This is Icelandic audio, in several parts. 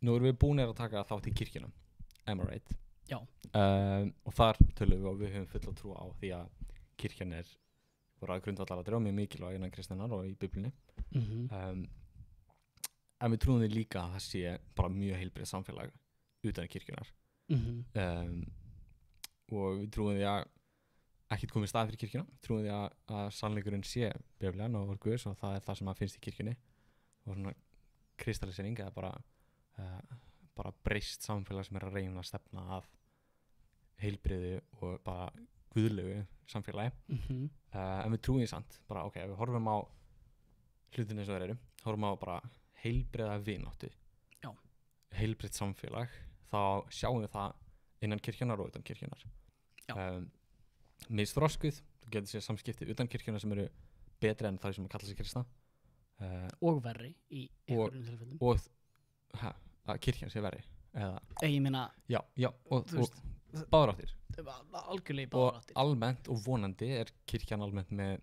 nú erum við búinir að taka þátt í kirkjunum, am I right? Já. Og þar tölum við og við höfum fulla trú á því að kirkjan voru að grundvallaratriði og mjög mikilvæg innan kristinnar og í Biblíunni. En við trúum því líka að það sé bara mjög heilbrigð samfélag utan kirkjunar. Og við trúum því að ekkert komið stað fyrir kirkjuna. Við trúum því að sannleikurinn sé Biblían og orð Guðs og það er það sem að finnst í kirkjunni. Og svona kristallisering eða bara breyst samfélag sem að reyna að stefna að heilbrigðu og bara guðlegu samfélagi. En við trúum því samt, bara ok, við horfum á hlutin eins og þeir eru, horfum á bara heilbrigða vináttu, heilbrigt samfélag, þá sjáum við það innan kirkjunar og utan kirkjunar. Misþroskuð, þú getur séð samskipti utan kirkjunar sem eru betri en það sem að kalla sig kristna. Og verri í einhverjum tilfellum. Og að kirkjan sé verri. Ég meina... Já, og báðar áttir. Algjörlega báðar áttir. Og almennt og vonandi er kirkjan almennt með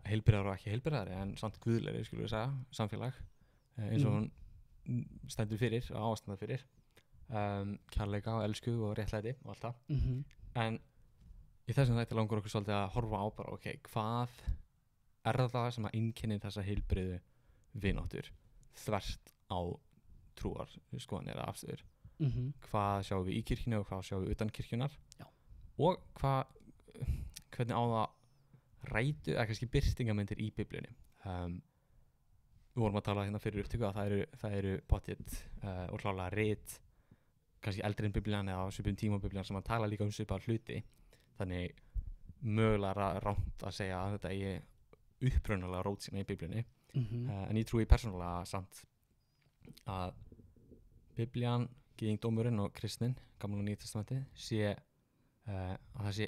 heilbrigðar og ekki heilbrigðari en samt guðlegri, skulum við segja, samfélag eins og hún stendur fyrir og ástandar fyrir kærleika og elsku og réttlæti og allt það. En í þessum þætti langar okkur svolítið að horfa á bara, ok, hvað er það sem að einkennir þessa heilbrigðu vináttur þvert á trúar skoðanir eða afstöður. Hvað sjáum við í kirkjunni og hvað sjáum við utan kirkjunar. Og hvernig á það rætu eða kannski birtingamyndir í Biblíunni. Við vorum að tala hérna fyrir upptöku að það eru pottet og klálega rit kannski eldri en Biblían eða á svipum tíma Biblían sem að tala líka svipaðar hluti. Þannig mögulega rámt að segja að þetta eigi upprunalega rót sína í Biblíunni. En ég trúi persónulega samt að Biblían, gyðingdómurinn og kristnin, Gamla og Nýja testamenti, sé að það sé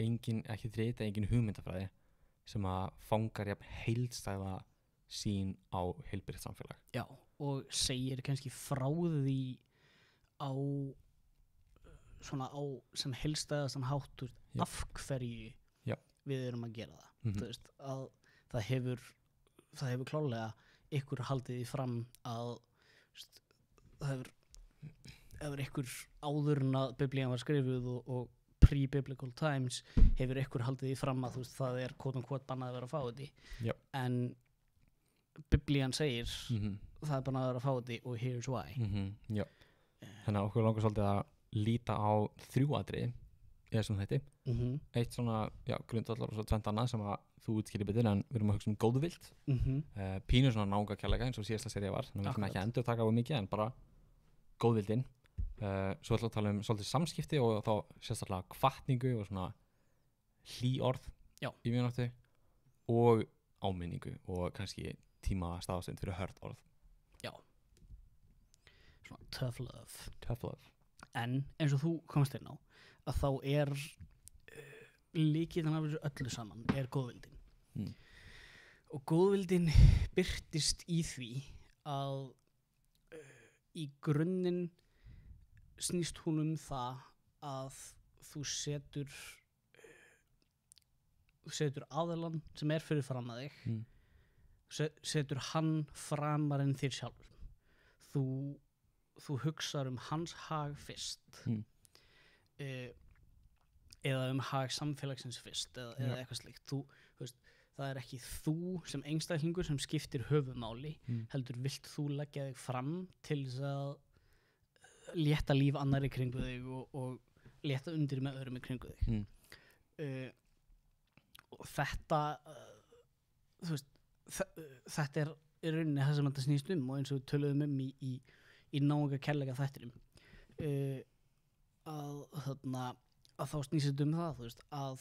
engin hugmyndafræði sem að fangar jafn heildstæða sýn á heilbrigt samfélag. Já, og segir kannski frá því á sem heildstæðastan hátt af hverju við erum að gera það. Þú veist, að það hefur klárlega ykkur haldið því fram að það hefur ykkur áður en að Biblían var skrifuð og pre-biblical times hefur ykkur haldið því fram að það er quote-unquote bannað að vera að fá þetta. En Biblían segir það er bannað að vera að fá þetta og here's why. Þannig að okkur langar svolítið að líta á 3 atriði í þessum þætti. Eitt svona, grundvallar og svo 2 annað sem að þú útskýrir betur en við erum að hugsa um góðvild. Pínu svona náungakærleika eins og síðasta sería var, þannig að við ætlum ekki að endurtaka of mikið en bara góðvildin. Svo ætlum við að tala um svolítið samskipti og þá sérstaklega hvatningu og svona hlýorð í vináttu og áminningu og kannski tíma staðastund fyrir hörð orð. Já. Svona tough love. Tough love. En eins og þú komst inn á að þá er lykillinn af þessu öllu saman er góðvildin. Og góðvildin birtist í því að í grunninn snýst hún um það að þú setur aðilann sem er fyrir fram að þig setur hann framar en þér sjálfur. Þú hugsar um hans hag fyrst eða um hag samfélagsins fyrst eða eitthvað slíkt. Þú veist, það er ekki þú sem einstaklingur sem skiptir höfuðmáli, heldur vilt þú leggja þig fram til þess að létta líf annarri kringu þig og létta undir með öðrum í kringu þig. Og þetta þú veist, þetta er í rauninni það sem þetta snýst um og eins og við töluðum í náunga kærleika þættinum að þá snýst þetta um það, þú veist, að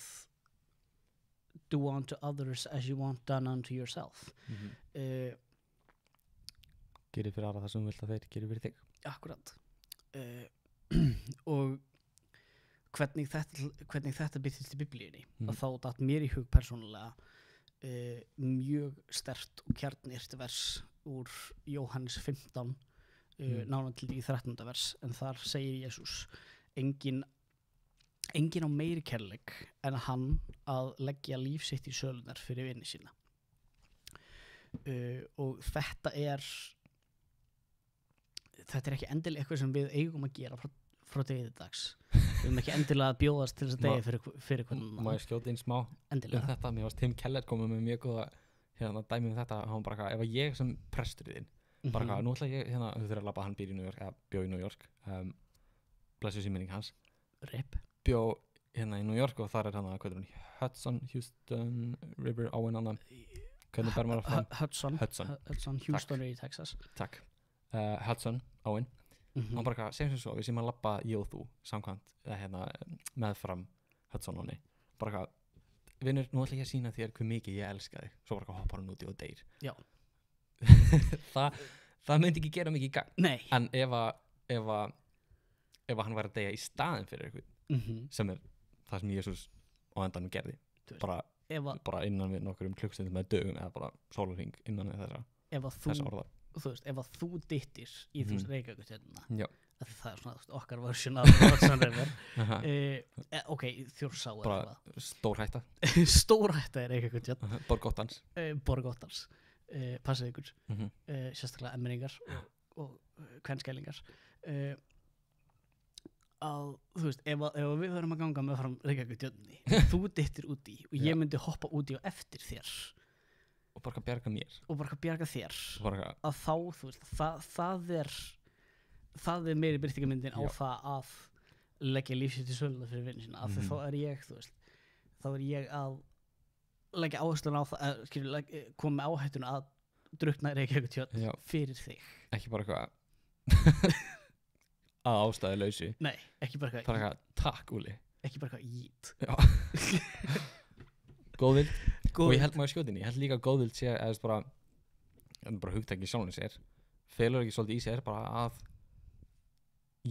do unto others as you want done unto yourself. Gerir fyrir aðra það sem þú vilt að þeir gerir fyrir þig. Akkurat. Og hvernig þetta byrtist í Biblíunni að þá datt mér í hug persónulega mjög sterkt og kjarnyrt vers úr Jóhannes 15 nánar til í 13. vers en þar segir Jesús engin á meiri kærleik en hann að leggja líf sitt í sölunar fyrir vini sína. Og þetta er þetta ekki endilega eitthvað sem við eigum að gera frá degi til dags. Við erum ekki endilega að bjóðast til þess að degi fyrir hvernig Má ég skjóta inn smá endilega. þetta? Mér varst Tim Keller komið með mjög góða dæmi þetta, hann bara ef að ég sem prestur þinn bara nú ætla ég þú þurfir að labba, hann býr í New York eða bjó í New York blessu síminning hans Rip. bjó í New York og þar hvað Hudson, Houston River, áinn annan hvernig ber maður fram? Hudson, Houston er í Texas. Takk. Hudson, áinn hann bara segjum sem svo, við séum að labba ég og þú samkvæmt meðfram Hudson áni bara vinnur, nú ætla ég að sýna þér hver mikið ég elska þig svo bara hoppar hann úti og deyr. Já. það myndi ekki gera mikið í gang. Nei. En ef hann væri að deyja í staðinn fyrir eitthvað sem er það sem Jesús á endanum gerði bara innan við nokkurum klukkstundum með dögum eða bara sólarhring innan við þessa orða. Ef þú dyttir í Reykjavík það er svona okkar version af Hudson River ok, Þjórsá bara stór hætta er Reykjavík Borg Óttans passið ykkur sérstaklega emminningar og kvenskælingar að ef við verðum að ganga með fram Reykjavík þú dyttir út í og ég myndi hoppa út í og eftir þér og bara bjarga mér og bara bjarga þér að þá það er meiri birtingamyndin á það að leggja lífsitt í söluna fyrir vinnu sína af því þá er ég að leggja áherslun á það koma með áhættuna að drukna Reykjavík fyrir þig ekki bara eitthvað að ástæðu lausu nei, ekki bara eitthvað takk Úli ekki bara eitthvað jít góðvild og ég held maður skjótinni ég held líka að góðvild sé eða bara hugtæki sjálfum sér felur ekki svolítið í sér bara að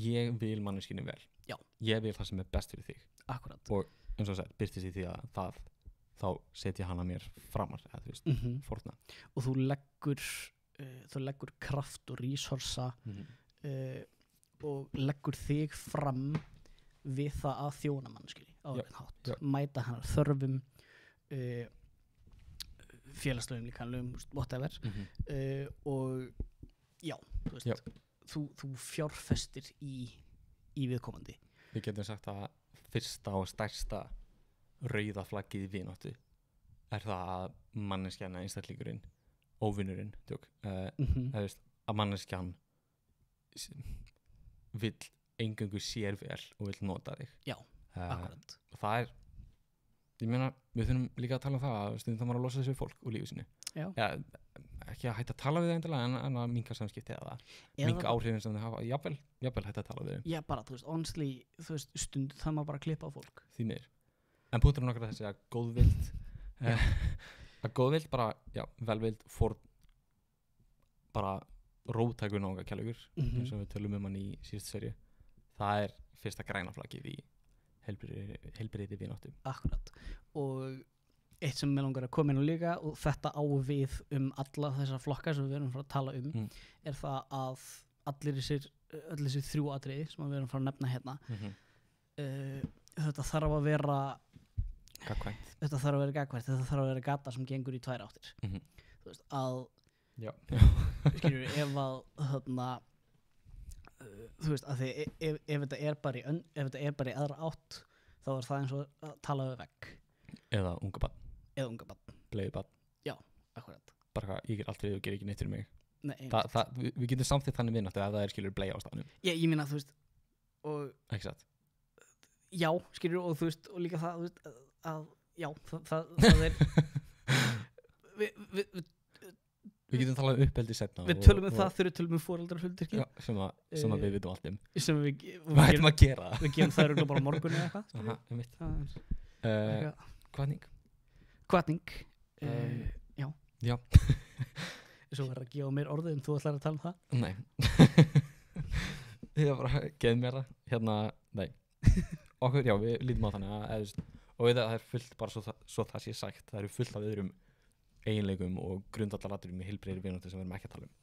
ég vil manneskinu vel ég vil það sem er best fyrir þig akkurat og eins og það byrtist í því að þá setja hana mér framar eða fórna og þú leggur kraft og resursa og leggur þig fram við það að þjóna manneskinu á einn hátt mæta hennar þörfum félagslegum líkanlegum whatever og þú fjárfestir í viðkomandi. Við getum sagt að fyrsta og stærsta rauða flaggið í vináttu er það að manneskjan einstaklingurinn óvinnurinn að manneskjan vill eingöngu sér vel og vill nota þig akkurat og það er ég meina, við þurfum líka að tala um það að stundum það maður að losa þessu fólk úr lífi sinni ekki að hætta að tala við það endilega en að minka samskipti eða minka áhrifin sem þau hafa jafnvel hætta að tala við þau bara, honestly, stundum það maður bara að klippa á fólk því miður en punkturinn okkar þessi að góðvild að góðvild bara, velvild fór bara róttækur nága kærleikur eins og við tölum hann í síðustu serju það er fyrsta græna flaggið í heilbrigði vináttu akkurat og eitt sem mig langar að koma inn og líka og þetta á við alla þessar flokka sem við erum að tala er það að allir þessir þrjú atriði sem við erum að nefna hérna þetta þarf að vera gagnkvæmt þetta þarf að vera gata sem gengur í tvær áttir þú veist að skilur ef að þú veist að því ef þetta er bara í aðra átt þá er það eins og að tala við vegg eða unga barn bleiði barn akkurat bara ég ger allt við og ger ekki neitt fyrir mig Nei, við getum samþýtt þannig vináttu ef það er skilur bleið á staðnum ég meina þú veist og ekki satt skilur og þú veist og líka það þú veist að það er við getum talað uppeldi setna við tölum það þegar við tölum foreldrahluturki sem að við vitum allt sem hvað ætlum að gera við gerum það bara morgun eða eitthvað hvatning já svo verður að gefa mér orðið en þú ætlar að tala um það nei ég bara geð mér það nei okkur, við lítum á þannig að og við það er fullt bara svo það sé sagt það eru fullt af öðrum eiginleikum og grundvallaratriðum í heilbrigðri vináttu sem við erum ekki að tala um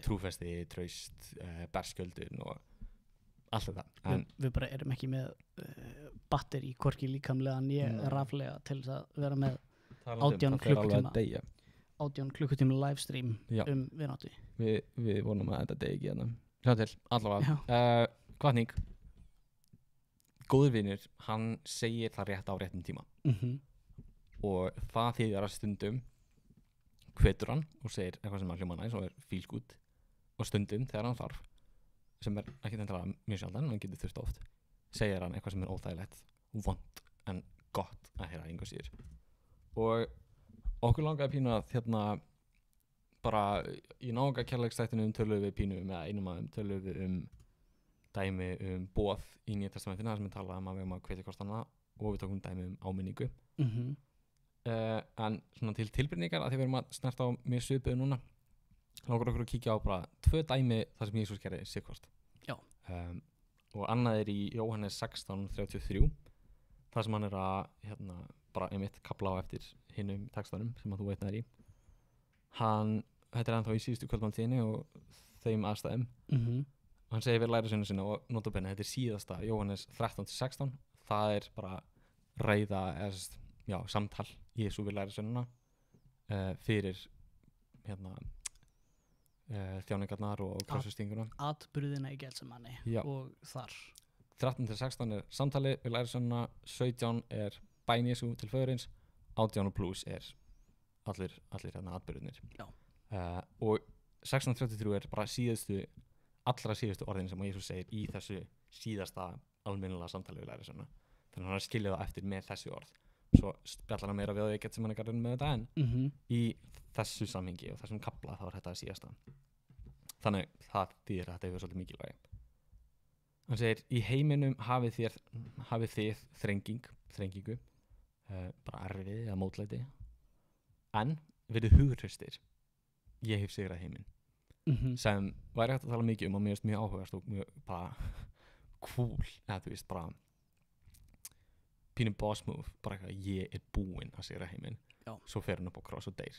trúfesti, traust, berskjöldun og allt þetta við bara erum ekki með batteri hvorki líkamlega né raflega til þess að vera með 18 klukkutíma livestream vináttu við vonum að þetta degi ekki sjá til, allavega hvatning góður vinur, hann segir það rétt á réttum tíma og það þýðir að stundum hvetur hann og segir eitthvað sem að hljóma næs og feels good og stundum þegar hann þarf sem ekki endilega mjög sjaldan, hann getur þurft oft segir hann eitthvað sem óþægilegt vont en gott að heyra engu síður og okkur langaði pínu að bara í náunga kærleiksþættinum töluðum við pínu með einum aðeim töluðum við dæmi boð í Nýja testamentinu þar sem við talaðum að við að hvetja hvort annað og við tókum dæmi áminningu en svona til tilbyrningar að því við erum að snerta á mjög svipuðu núna langar okkur að kíkja á bara 2 dæmi þar sem Jesús gerði sitthvort og annað í Jóhannes 16:33 þar sem hann að bara einmitt kapla á eftir hinum textanum sem að þú veitnaðir í þetta ennþá í síðustu kvöldmáltíðinni og þeim aðstæðum hann segir við lærisveinum sinna og notabenni þetta síðasta Jóhannes 13:16 það bara ræða samtal Jesú við lærisveinuna fyrir þjáningarnar og krossfestinguna atburðina í Getsemani og þar 13-16 samtali við lærisveinuna 17 bæn Jesú til föðurins 18 og plus allir atburðinir og 16:33 bara allra síðustu orðin sem Jesús segir í þessu síðasta almennilega samtali við lærisveinuna þannig að hann skilja það eftir með þessu orð svo spjallar hann meira við að Getsemani garðinum með þetta en í þessu samhengi og þessum kafla þá þetta síðasta þannig það þýðir að þetta hefur svolítið mikilvægi hann segir í heiminum hafið þið þrengingu bara erfiði eða mótlæti en verið hughröstir ég hef sigrað heiminn sem væri hægt að tala mikið og mér finnst mjög áhugast og mjög bara cool eða þú veist bara pínu boss move bara eitthvað ég búinn að sigra heiminn svo fer hann upp á kross og deyr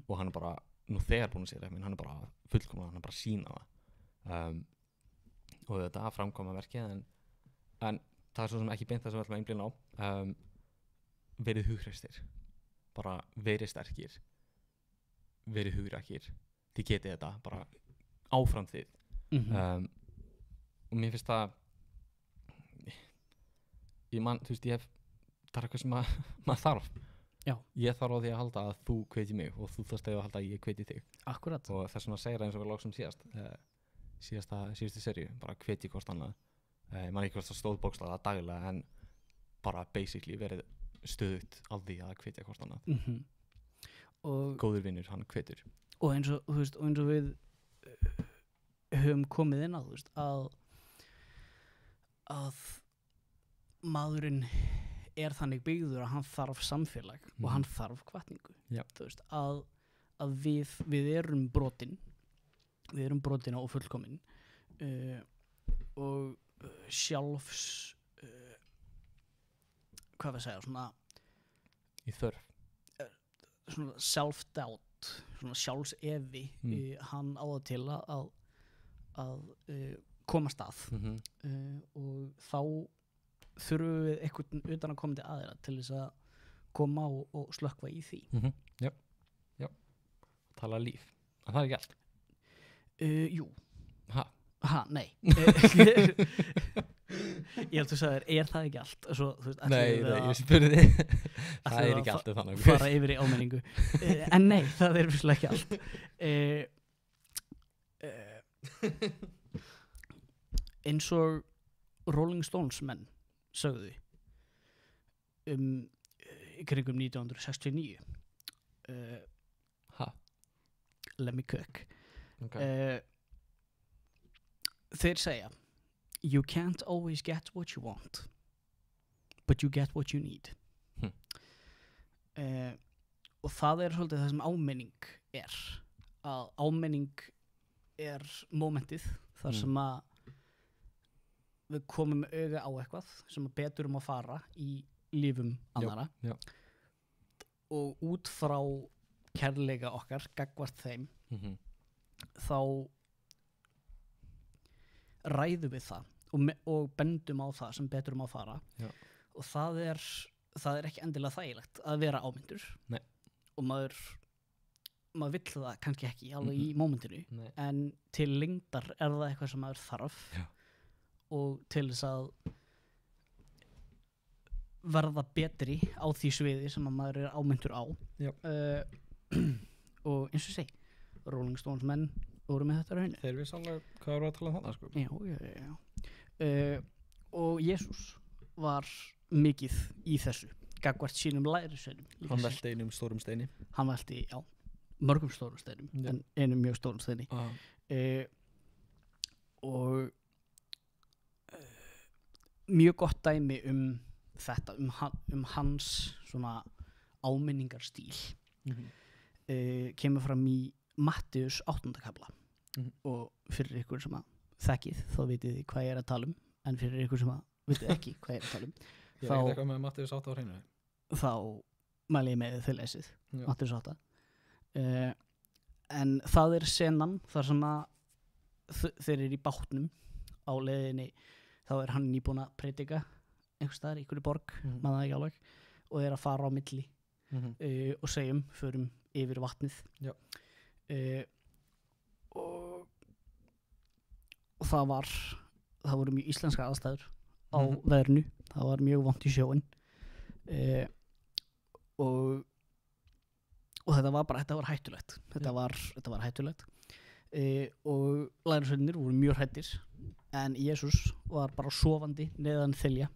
og hann bara nú þegar búinn að sigra heiminn hann bara fullkomna hann bara sína það og þetta framkoma verkið en það svo sem ekki beint það sem við ætlum að einblína á verið hughröstir bara verið sterkir verið hugrakir þið getið þetta bara áfram þið og mér finnst það það er eitthvað sem maður þarf ég þarf á því að halda að þú hvetji mig og þú þarfst að halda að ég hvetji þig akkurat og þess vegna segir það eins og við lóksum síðustu seríu bara hvetji hvort annað man ekki hvort það stóð bókstaflega daglega en bara basically verið stöðugt á því að hvetja hvort annað og góður vinnur hann hvetur og eins og við höfum komið inn á að maðurinn þannig byggður að hann þarf samfélag og hann þarf hvatningu að við erum brotin og fullkomin og sjálfs hvað við segja svona í þörf svona self-doubt svona sjálfsefi hann á það til að komast að og þá þurfum við eitthvað utan að komandi aðeira til þess að koma og slökkva í því já tala líf en það ekki allt jú nei ég held að þú sagðir það ekki allt svo, nei, ég spurði það ekki allt þannig fara yfir í áminningu en nei, það vissulega ekki allt eins og Rolling Stones menn sögðu í kringum 1969 Lemmy Cook þeir segja you can't always get what you want but you get what you need og það svolítið það sem áminning að áminning momentið þar sem að við komum með auga á eitthvað sem betur að fara í lífum annara og út frá kærleika okkar gagnvart þeim þá ræðum við það og bendum á það sem betur að fara og það er ekki endilega þægilegt að vera ámyndur Nei. og maður maður vill það kannski ekki alveg í mómentinu Nei. en til lengdar það eitthvað sem maður þarf og til þess að verða betri á því sviði sem að maður ámyndur á og eins og segi Rolling Stones menn voru með þetta rauninu. Þeir vissi alveg hvað voru að tala þarna sko. Já. Og Jesús var mikið í þessu gagnvart sínum lærisveinum. Hann velti einum stórum steini. Hann velti, mörgum stórum steinum en einum mjög stórum steini og mjög gott dæmi þetta, hans svona áminningarstíl kemur fram í Mattheus 8. kafla og fyrir ykkur sem að þekkið þá vitið þið hvað ég að tala en fyrir ykkur sem að vitið ekki hvað ég að tala Ég er eitthvað með Mattheus 8 á hreinu. Þá mæli ég með þið lesið Mattheus 8 en það senan þar sem að þeir eru í bátnum á leiðinni þá hann nýbúinn að predika einhvers staðar í einhverju borg maður það ekki alveg og þeir að fara á milli og förum yfir vatnið og það voru mjög íslenska aðstæður á veðrinu, það var mjög vont í sjóinn og þetta var hættulegt þetta var hættulegt og lærisveinarnir voru mjög hræddir en Jesús var bara sofandi neðan þilja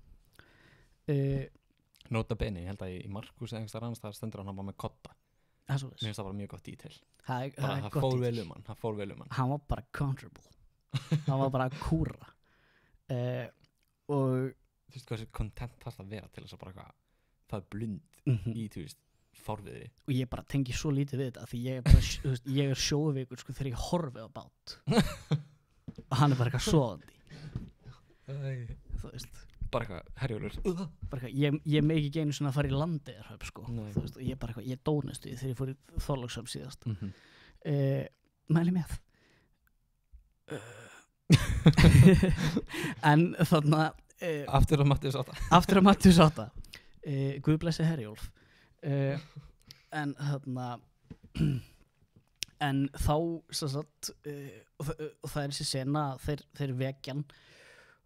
Nota bene, ég held að í Markus eða einhverstaðar annars þar stendur hann bara með kodda. Mér finnst það bara mjög gott detail. Það fór vel um hann. Hann var bara comfortable. Hann var bara að kúra. Og þú veist hvað þessi content þarf að vera til þess að bara það blund í, þú veist, fárviðri. Og ég bara tengi svo lítið við þetta því ég er sjóðveikur sko þegar ég horfi á bát. Og hann er bara eitthvað sofandi. Þú veist bara eitthvað, Herjólfur bara eitthvað, ég megi ekki einu svona að fara í Landeyjahöfn sko, þú veist, og ég bara eitthvað, ég dónast því þegar ég fór í Þorlákshöfn síðast mæli með en þarna aftur að Mattheus 8 Guð blessi Herjólf en þarna en þá sagt, og það þessi sena þeir vekjan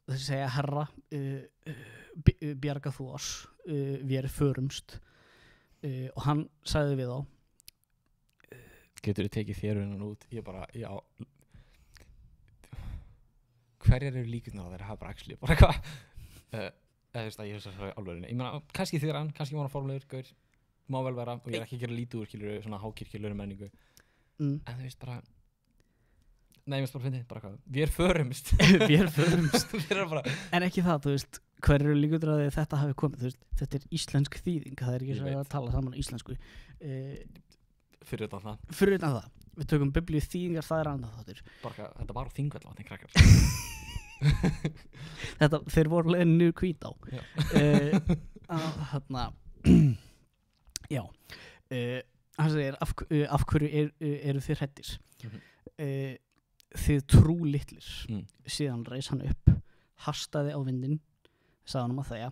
og þeir segja herra bjarga þú oss við förumst og hann sagði við þá getur þið tekið þérunan út ég bara, já hverjar eru líkurnar að þeir hafa bara axli bara hvað eða þú veist að ég veist að alveg ég meina, kannski þér kannski var hann formulegur gaur, má vel vera og ég er ekki að gera lítið úr skilur svona hákirkjulegur menningu en þú veist bara nei, ég veist bara fyndið, bara hvað við förumst en ekki það, þú veist hver eru líkur að þetta hafi komið, þú veist þetta er íslensk þýðing, það er ekki svo að tala saman á íslensku fyrir utan það við tökum biblíu þýðingar, það er annað þáttur bara þetta var á Þingvallavatni krakkar þeir voru leiðin niður Hvítá þarna já hann segir af hverju eru þið hræddir þið trúlitlir síðan reis hann upp hastaði á vindinn sagði hann að þegja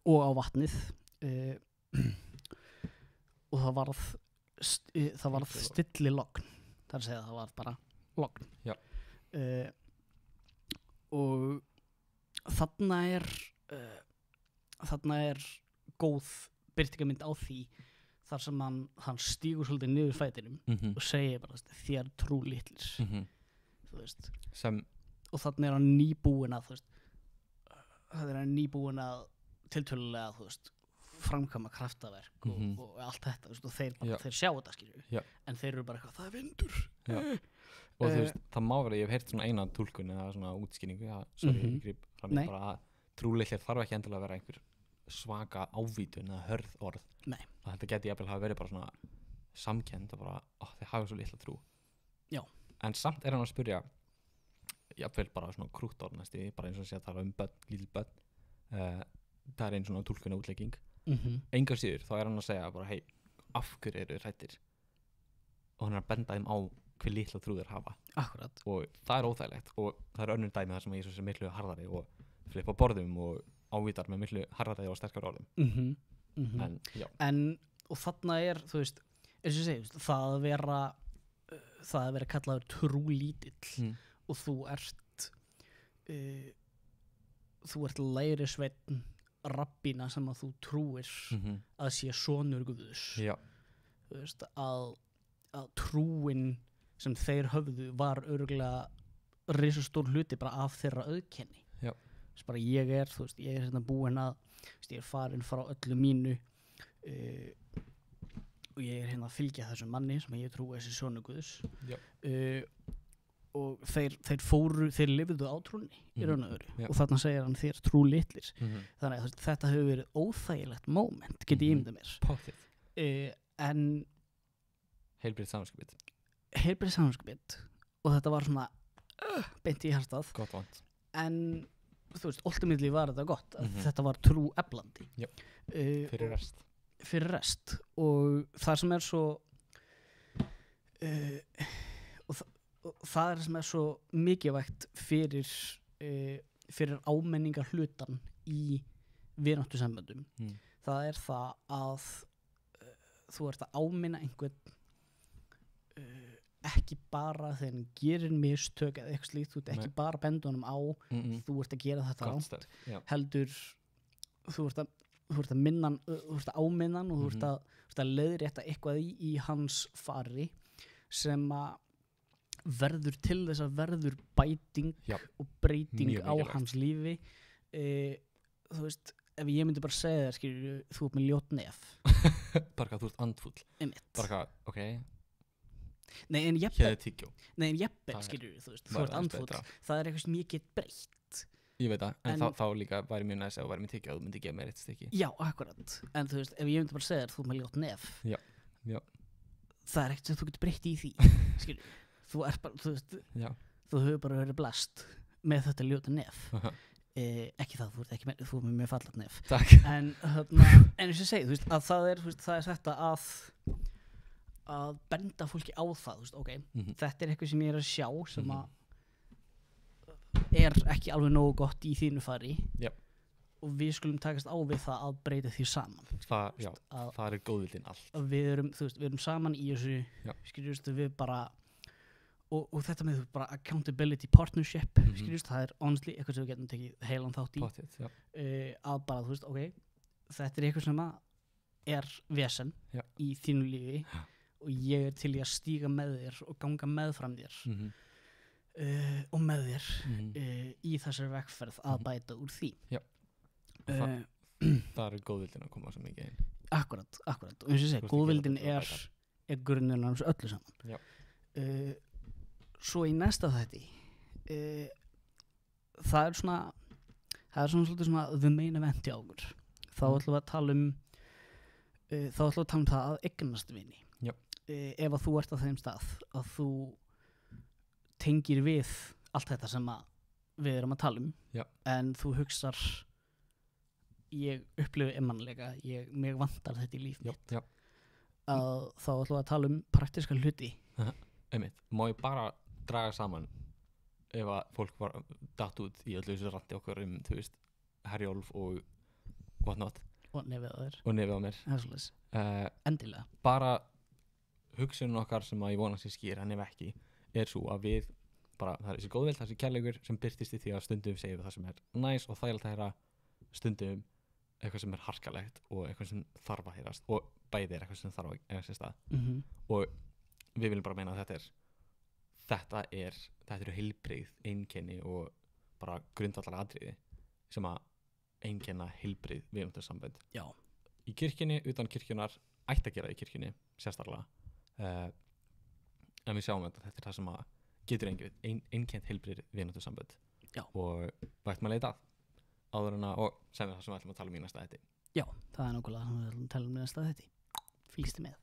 og á vatnið og það varð stilli logn þar að segja það var bara logn og þarna er góð birtingarmynd á því þar sem hann stígur svolítið niður fætinum og segir bara þér trúlitlir þú veist og þannig er hann nýbúinn að þú veist það er hann nýbúinn að tiltölulega þú veist framkvæma kraftaverk og allt þetta þú veist, og þeir sjá þetta skilju en þeir eru bara eitthvað það er vindur og þú veist það má vera ég hef heyrt svona eina túlkun eða svona útskýringu sorry ég grip fram í bara að trúlitlir þarf ekki endilega að vera einhver svaka ávítun eða hörð orð og þetta geti jafnvel hafa verið bara svona samkennd og bara þeir hafa svo litla trú en samt er hann að spyrja jafnvel bara svona krúttorð næstu bara eins og sé að tala börn, lítil börn það er einn svona túlkun og útlegging engar síður þá er hann að segja bara hei, af hverju eru hræddir og hann er að benda þeim á hver litla trú þeir hafa akkurat og það er óþægilegt og það er önnur dæmi þar sem Jesus er miklu harðari og flippa borðum og ávítar með miklu harðari og sterkari orðum en og þarna þú veist, eins og ég segi, það að vera kallaður trúlítill og þú ert lærisveinn rabbína sem að þú trúir að sé sonur Guðs. Já. Þú veist, að trúin sem þeir höfðu var örugglega risastór hluti bara af þeirra auðkenni. Já. Þess bara ég er hérna búinn að, ég er farin frá öllu mínu og ég er hérna að fylgja þessum manni sem ég trúi þessi sonur Guðs. Já. Og þeir lifðu á trúnni í raun og veru og þarna segir hann þér trúlitlir. Þannig að þetta hefur verið óþægilegt moment, get ég ímyndað mér. Pottþétt. En heilbrigt samviskubit og þetta var svona beint í hjartað. Gott vant. En þú veist, ultimately var þetta gott að þetta var trú eflandi. Já. Fyrir rest og það sem er svo og það sem er svo mikilvægt fyrir ámenningar hlutan í vináttusamböndum það er það að þú ert að áminna einhvern ekki bara þegar hann gerir mistök eða eitthvað slíkt, þú ert ekki bara að benda honum á þú ert að gera þetta rangt heldur þú ert að minna hann, þú ert að áminna hann og þú ert að leiðrétta eitthvað í hans fari sem að verður til þess að verður bæting og breyting á hans lífi. Þú veist, ef ég myndi bara segja þér, skilur, þú ert með ljótt nef. Bara þú ert andfull. Einmitt. Bara ok. Nei, en jeppel, skilur, þú veist, þú ert andfull. Það er eitthvað sem ég get breytt. Ég veit það, en þá líka væri mjög næst ef þú væri með tyggjóð, þú myndi gefa mér eitt stykki. Já, akkurat. En þú veist, ef ég myndi bara segja þér, þú ert með ljótt nef. Já. Það er ekkert sem þú getur breytt í því, skilur. Þú hefur bara verið blast með þetta ljóta nef. Ekki það, þú ert með mjög fallat nef. Takk. En eins og ég segi, þú veist, að það er þetta að benda fólki á það, þú veist, ok, þetta er eitthvað sem ég er að sjá sem að er ekki alveg nógu gott í þínu fari og við skulum takast á við það að breyta því saman. Það er góðvildin allt. Við erum saman í þessu, skiljumst, við bara og þetta með bara accountability partnership, skiljumst, það er honestly eitthvað sem við getum tekið heilan þátt í. Pottet, að bara, þú veist, ok, þetta er eitthvað sem er vesen í þínu lífi og ég er til í að stíga með þér og ganga meðfram þér og með þér í þessari vegferð að bæta úr því. Það er góðvildin að koma svo mikið inn. Akkurat, og eins og ég segi, góðvildin er grunnurinn af þessu öllu saman. Svo í næsta þætti það er svona svolítið svona the main event í okkur. Þá ætlum við að tala um það að eignast vini. Ef að þú ert á þeim stað að þú tengir við allt þetta sem við erum að tala um en þú hugsar ég upplifi einmanleika, mig vantar þetta í líf mitt að þá ætlum við að tala um praktíska hluti. Einmitt, má ég bara draga saman ef að fólk var datt út í öllu þessu randi okkar þú veist, Herjólf og whatnot og nefið á mér endilega bara hugsunum okkar sem að ég vona sér skýr en ef ekki, er svo að við bara, það er þessi góðvild, þessi kærleikur sem birtist í því að stundum segjum við það sem er næs og þægilegt að heyra, stundum eitthvað sem er harkalegt og eitthvað sem þarf að heyrast og bæði er eitthvað sem þarf að eiga sér stað og við viljum bara meina að þetta eru heilbrigð einkenni og bara grundvallar atriði sem að einkenna heilbrigð vináttarsambönd í kirkjunni, utan kirkjunar ætti að gera í kirkjunni, sérstaklega en við sjáum að þetta er það sem að getur einkennt heilbrigð vináttarsambönd og vægt maður leita áður en að og sem er það sem við ætlum að tala um í næsta þætti. Já, það er nákvæmlega það sem við ætlum að tala um í næsta þætti. Fylgstu með.